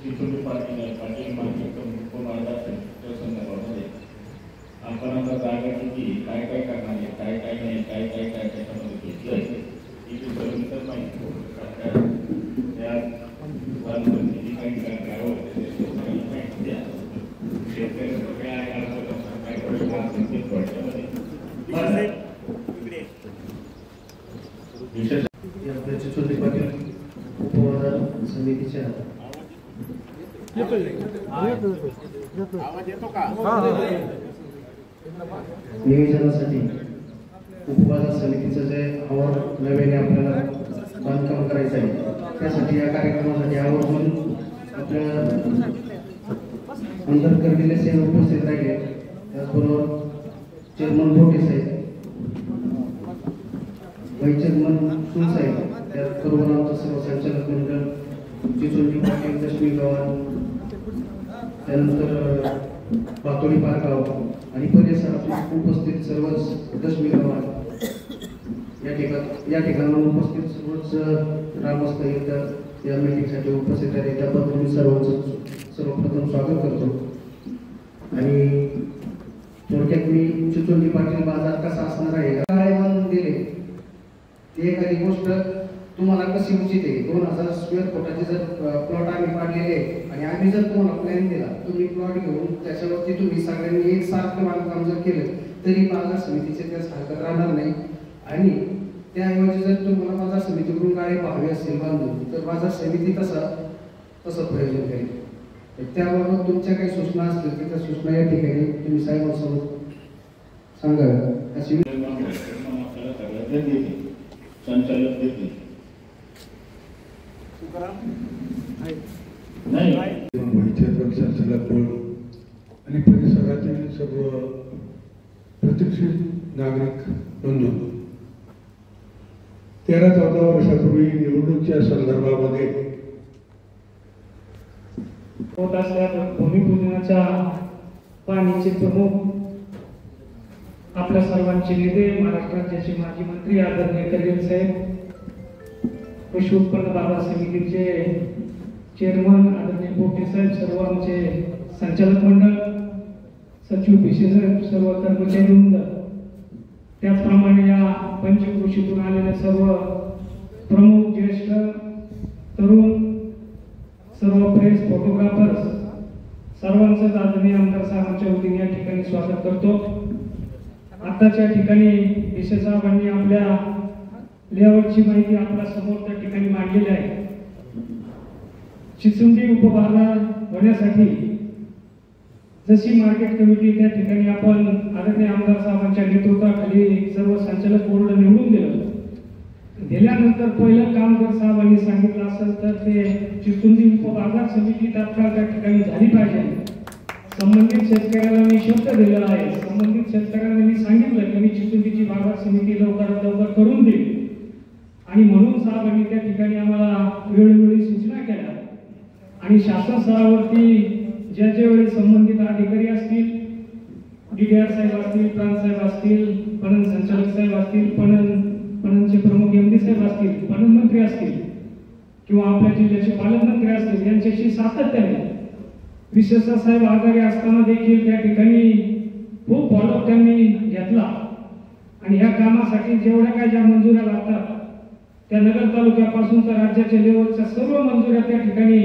Chicholi Patil market उपमार्गाच्या संदर्भामध्ये आपण आता जागा किती काय काय करणार आहे, काय काय नाही, काय काय काय त्याच्यामध्ये घेतलं आहे ही तर माहिती त्या किती काही गावं शेतकरी काय प्रश्न विशेष चिचोली पाटील उपबाजार समितीच्या नियोजनासाठी उपबाजार समितीचं जे आवाज नव्याने आपल्याला बांधकाम करायचं आहे त्यासाठी या कार्यक्रमासाठी आवर्जून आपल्या अंतर करलेले सेवा उपस्थित राहिले। त्याचबरोबर चेअरमन भोटे साहेब, वाईस चेअरमन सुन साहेब, त्याचबरोबर आमचं सर्व संचालक मंडळ चिचोली पाटील दशमी गावात, त्यानंतर पातोडी पारगाव आणि परिसरात उपस्थित सर्वच दशमी गावात या ठिकाणावर उपस्थित सर्वच ग्रामस्थ या मीटिंगसाठी उपस्थित आहे त्याबद्दल मी सर्वप्रथम स्वागत करतो। आणि थोडक्यात मी चिचोली पाटील बाजार कसा असणार आहे काय बांधून दिले ती एखादी गोष्ट तुम्हाला कशी उचित आहे। 2000 स्क्वेअर फुटाचे जर प्लॉट आम्ही पाडलेले आणि आम्ही जर तुम्हाला प्लॅन दिला तुम्ही प्लॉट घेऊन त्याच्यावरती तुम्ही सगळ्यांनी एकसारखं बांधकाम जर केलं तरी बाजार समितीचे त्या सारखं राहणार नाही। आणि त्याऐवजी जर तुम्हाला बाजार समितीकडून गाडी पाहावी असेल बांधून तर बाजार समिती तसं प्रयोजन करेल। त्याबाबत तुमच्या काही सूचना असतील तर त्या सूचना या ठिकाणी तुम्ही साहेबांसोबत सांगाव्या अशी संचालक देते संचालक आणि परिसरातील सर्व प्रतीक्षित नागरिक बंधू 13-14 वर्षापूर्वी निवडणुकीच्या संदर्भामध्ये होत असलेल्या भूमिपूजनाच्या पाहणीचे प्रमुख आपल्या सर्वांचे नेते महाराष्ट्र राज्याचे माजी मंत्री आदरणीय कर्वेल साहेब, कृषी उत्पन्न बाजार समितीचे चेअरमन आदरणीय पोटे साहेब, सर्व आमचे संचालक मंडळ, सचिव पिशे साहेब, सर्व कर्मचारी वृंद, त्याचप्रमाणे या पंचक्रोशीतून आलेल्या सर्व प्रमुख ज्येष्ठ तरुण, सर्व प्रेस फोटोग्राफर्स, सर्वांचं आदरणीय आमदार साहेबांच्या वतीने या ठिकाणी स्वागत करतो। आताच्या ठिकाणी पिशे साहेबांनी आपल्या लेआउटची माहिती आपल्या समोर त्या ठिकाणी मांडलेली आहे। चिचोली उपबाजार होण्यासाठी जशी मार्केट कमिटी त्या ठिकाणी आपण आदरणीय आमदार साहेबांच्या नेतृत्वाखाली सर्व संचालक बोर्ड निवडून दिल्यानंतर पहिलं काम जर साहेबांनी सांगितलं असेल तर ते चिचोली उपबाजार समिती तात्काळ त्या ठिकाणी झाली पाहिजे। संबंधित शेतकऱ्याला मी शब्द दिलेला आहे, संबंधित शेतकऱ्यांना मी सांगितलं की मी चिचोलीची बाजार समिती लवकरात लवकर करून देईल आणि म्हणून साहेबांनी त्या ठिकाणी आम्हाला वेळोवेळी सूचना केल्या आणि शासन स्तरावरती ज्या वेळी संबंधित अधिकारी असतील, DDR साहेब असतील, प्रांत साहेब असतील, पणन संचालक साहेब असतील, पणनचे प्रमुख MD साहेब असतील, पणन मंत्री असतील किंवा आपल्या जिल्ह्याचे पालकमंत्री असतील, यांच्याशी सातत्याने विशेषतः साहेब आजारी असताना देखील त्या ठिकाणी खूप फॉलोअप त्यांनी घेतला आणि या कामासाठी जेवढ्या काय ज्या मंजुऱ्या लागतात त्या नगर तालुक्यापासून तर राज्याच्या लेवलच्या सर्व मंजुऱ्या त्या ठिकाणी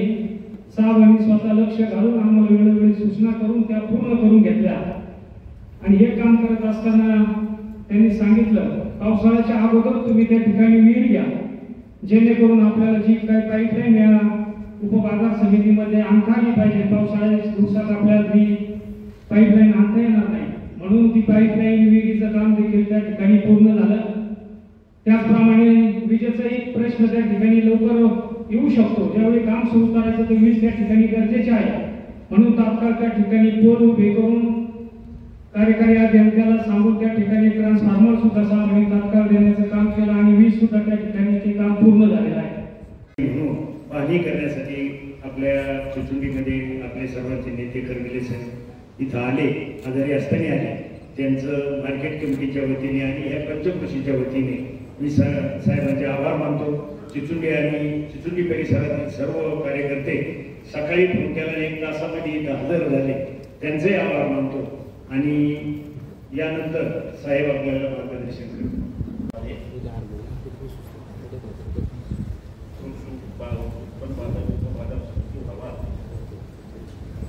साहेबांनी स्वतः लक्ष घालून आम्हाला वेळोवेळी सूचना करून त्या पूर्ण करून घेतल्या। आणि हे काम करत असताना त्यांनी सांगितलं पावसाळ्याच्या अगोदर तुम्ही त्या ठिकाणी विहीर घ्या जेणेकरून आपल्याला जी काही पाईपलाईन या उपबाजार समितीमध्ये आणता आली पाहिजे। पावसाळ्याच्या दिवसात आपल्याला ती पाईपलाईन आणता येणार नाही, म्हणून ती पाईपलाईन विहिरीचं काम देखील त्या ठिकाणी पूर्ण झालं। त्याचप्रमाणे विजेचा एक प्रश्न त्या ठिकाणी लवकर येऊ शकतो, ज्यावेळी काम सुरू करायचं तर वीज त्या ठिकाणी गरजेचे आहे, म्हणून तात्काळ त्या ठिकाणी पोल उभे करून कार्यकारी अभियंत्याला सांगून त्या ठिकाणी ट्रान्सफॉर्मर सुद्धा साहेबांनी तात्काळ देण्याचं काम केलं आणि वीज सुद्धा त्या ठिकाणी ते काम पूर्ण झालेलं आहे। पाहणी करण्यासाठी आपल्या चिचोलीमध्ये आपले सर्वांचे नेते कर्वेले साहेब इथं आले, आजारी असताना आले, त्यांचं मार्केट कमिटीच्या वतीने आणि या पंचक्रोशीच्या वतीने मी साहेबांचे आभार मानतो। चिचोली आणि चिचोली परिसरातील सर्व कार्यकर्ते सकाळी फोन केला 1 तासामध्ये इथं हजर झाले, त्यांचे आभार मानतो. आणि यानंतर साहेब आपल्याला मार्गदर्शन करतात.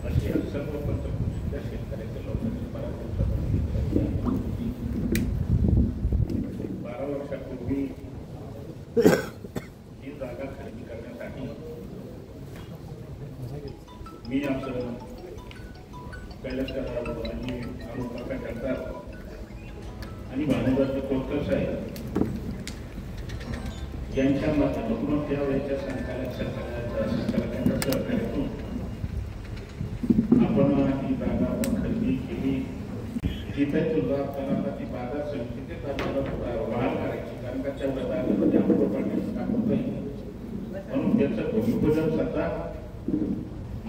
अशी सर्व पंचकृषीच्या शेतकऱ्याच्या लोकांची 12 वर्षापूर्वी ही जागा खरेदी करण्यासाठी मी आपलं कैलास करावं आणि अनुप्राका करतात आणि भानुदास कोलकर साहेब यांच्या माध्यमातून त्यावेळेच्या संचालकांच्या सहकार्यातून आपण ही जागा खरेदी केली. तिथे सुद्धा आपल्याला ती बाजार समितीचेच आपल्याला वाढ करायची, कारण का तेवढ्या जागेमध्ये आपण पाण्याचं काम होतं. म्हणून त्याचं भूमिपूजन स्वतः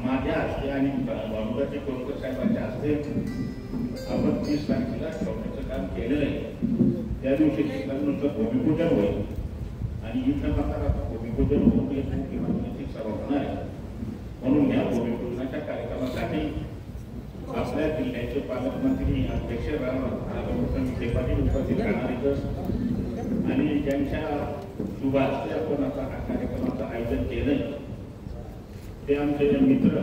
माझ्या हस्ते आणि भानुदास कोलकर साहेबांच्या हस्ते आपण 30 तारखेला ठेवण्याचं काम केलेलं आहे. त्या दिवशी नुसतं भूमिपूजन होईल आणि इथं मात्र आता भूमिपूजन होऊन किंवा सर्व होणार आहे. म्हणून या भूमिपूजनाच्या कार्यक्रमासाठी आपल्या जिल्ह्याचे पालकमंत्री अध्यक्ष विखे पाटील उपस्थित राहणार आणि ज्यांच्या शुभ हस्ते आपण आता हा कार्यक्रमाचं आयोजन केलं ते आमचे मित्र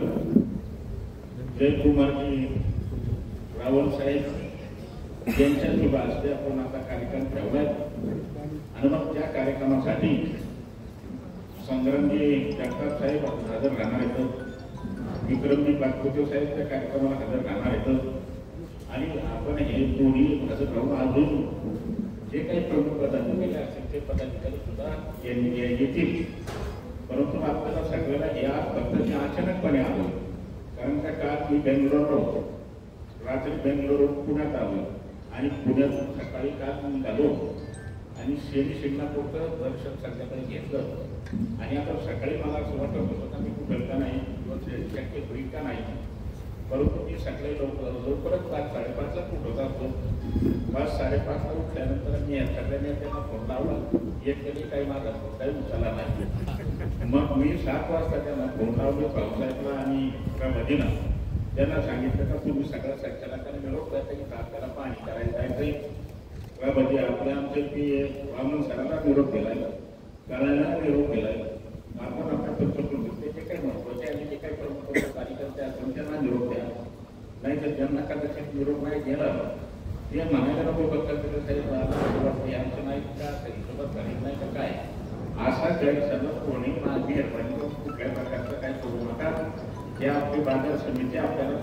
जयकुमारजी रावल साहेब यांच्या शुभ हस्ते आपण आता कार्यक्रम ठेवलाय. आणि मग त्या कार्यक्रमासाठी संग्रामजी जगताप साहेब हजर राहणार आहेत, विक्रमजी पाटकुटे साहेब त्या कार्यक्रमाला हजर राहणार आहेत आणि आपण हे दोन्ही हजर राहून अजून जे काही प्रमुख पदाधिकारी असतील ते पदाधिकारी सुद्धा येतील. परंतु आपल्याला सगळ्याला या पद्धतीने अचानकपणे आलो, कारण का काल मी बेंगलोर रात्री बेंगलोर पुण्यात आलो आणि पुण्यातून सकाळी काल निघालो आणि शिंगणापूरचं दर्शन संध्याकाळी घेतलं. आणि आता सकाळी मला असं वाटत होतं का मी कुठं का नाही किंवा शक्य होईल का नाही, परंतु मी सकाळी लवकरच 5-5:30ला उठत असतो. 5-5:30ला उठल्यानंतर मी या सगळ्यांनी त्यांना फोन लावला, एक तरी काही माझा काही उचलला नाही. मग मी 7 वाजता त्यांना फोन लावले भाऊसाहेबला आणि मधीना त्यांना सांगितलं का तुम्ही सगळ्या संचालकांनी निरोप द्यायचा की आपल्याला पाणी करायला जायचंय. म्हणजे आपल्या आमचे की वामन सरांना निरोप दिलाय, करायला निरोप दिलाय. आपण आपल्या पंचकृषीचे जे काही महत्वाचे आणि जे काही प्रमुख कार्यकर्ते असतील त्यांना निरोप द्या, नाही तर ज्यांना कदाचित निरोप नाही गेला ते म्हणायला नको बघतात साहेब यांचं नाही का सोबत करीत नाही का काय, असा गैरसमज कोणी माझी कुठल्या प्रकारचं काय करू नका. हे आपली बाजार समिती आपल्याला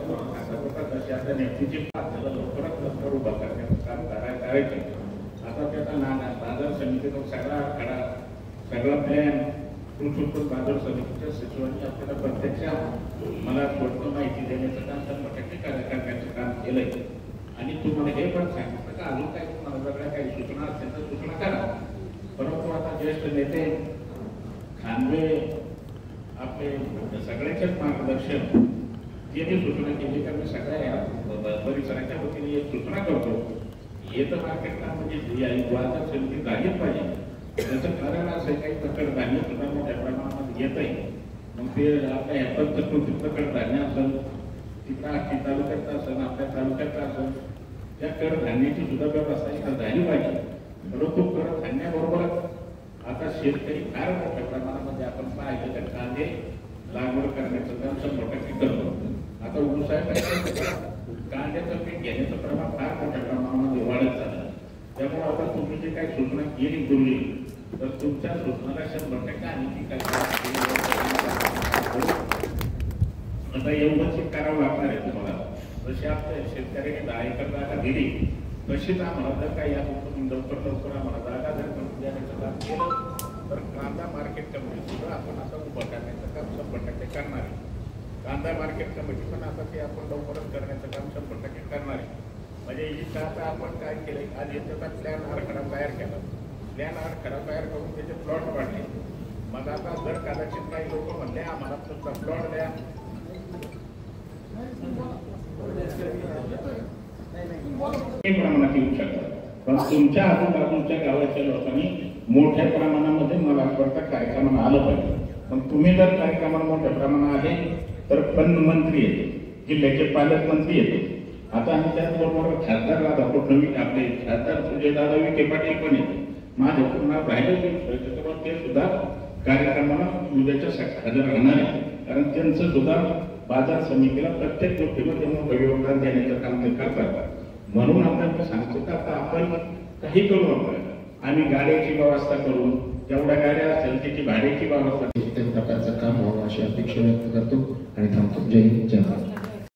तशी आता नेमकीची आपल्याला लवकरात लवकर उभा करण्याचं काम करायचे. आता त्याचा बाजार समितीचा सगळा आखाडा सगळा प्लॅन कृषी उत्पन्न बाजार समितीच्या सचिवांनी आपल्याला प्रत्यक्ष मला थोडं माहिती देण्याचं काम 100% करण्याचं काम केलंय. आणि तुम्हाला हे पण सांगितलं का अजून काही तुम्हाला वेगळ्या काही सूचना असतील तर सूचना करा. परंतु आता ज्येष्ठ नेते खानवे आपले सगळ्यांचेच मार्गदर्शन जे मी सूचना केली तर मी सगळ्या या परिसराच्या वतीने एक सूचना करतो. येतं मार्केटला म्हणजे बाजार समिती झालीच पाहिजे. त्याचं कारण असं काही कडधान्य सुद्धा मोठ्या प्रमाणामध्ये येत आहे. मग ते आपल्या ह्या पंचकृषीचं कडधान्य असेल, तिथं आखी तालुक्यात असेल, आपल्या तालुक्यात असेल, त्या कडधान्याची सुद्धा व्यवस्था इथं झाली पाहिजे. परंतु कडधान्याबरोबरच आता शेतकरी फार मोठ्या प्रमाणामध्ये आपण पाहिलं तर कांदे लागवड करण्याचं काम 100% करतो. आता ऊसाचं कांद्याचं पीक घेण्याचं प्रमाण फार मोठ्या प्रमाणामध्ये वाढत झालं. त्यामुळे आता तुम्ही जे काही सूचना केली पूर्वी तर तुमच्या सूचनाला 100% आणि ती काय आता एवढंच करावं लागणार आहे तुम्हाला. जशी आपल्या शेतकऱ्यांनी 10 एकर जागा दिली तशीच आम्हाला जर काही लवकर आम्हाला जागा जर करून देण्याचं काम केलं तर कांदा मार्केट कमिटी सुद्धा आपण आता उभं करण्याचं काम 100% करणार आहे. कांदा मार्केट कमिटी पण आता ते आपण लवकरच करण्याचं काम 100% करणार आहे. म्हणजे इथं आता आपण काय केलंय, आज याचा प्लॅन आराखडा तयार केला. प्लॅन आराखडा तयार करून त्याचे प्लॉट वाढले. मग आता जर कदाचित काही लोक म्हणले आम्हाला तुमचा प्लॉट द्या, प्रमाणात येऊ शकतात. पण तुमच्या आजूबाजूच्या गावाच्या लोकांनी मोठ्या प्रमाणामध्ये मला वाटतं कार्यक्रमाला आलं पाहिजे. पण तुम्ही जर कार्यक्रमाला मोठ्या प्रमाणात आले तर मंत्री येते, जिल्ह्याचे पालकमंत्री येते. आता आम्ही त्याचबरोबर खासदार राधा फडणवीस आपले खासदार सुजयदादा विखे पाटील पण येते. माझं नाव राहिलं त्याच्यासोबत ते सुद्धा कार्यक्रमाला उद्याच्या हजर राहणार आहे. कारण त्यांचं सुद्धा बाजार समितीला प्रत्येक गोष्टीमध्ये मोठं योगदान देण्याचं काम ते करतात. म्हणून आपण सांगतो का आता आपण काही करू, आम्ही गाड्याची व्यवस्था करू, जेवढ्या गाड्या असेल त्याची भाड्याची व्यवस्था. त्या प्रकारचं काम व्हावं अशी अपेक्षा व्यक्त करतो आणि थांबतो. जय हिंद, जय महाराष्ट्र.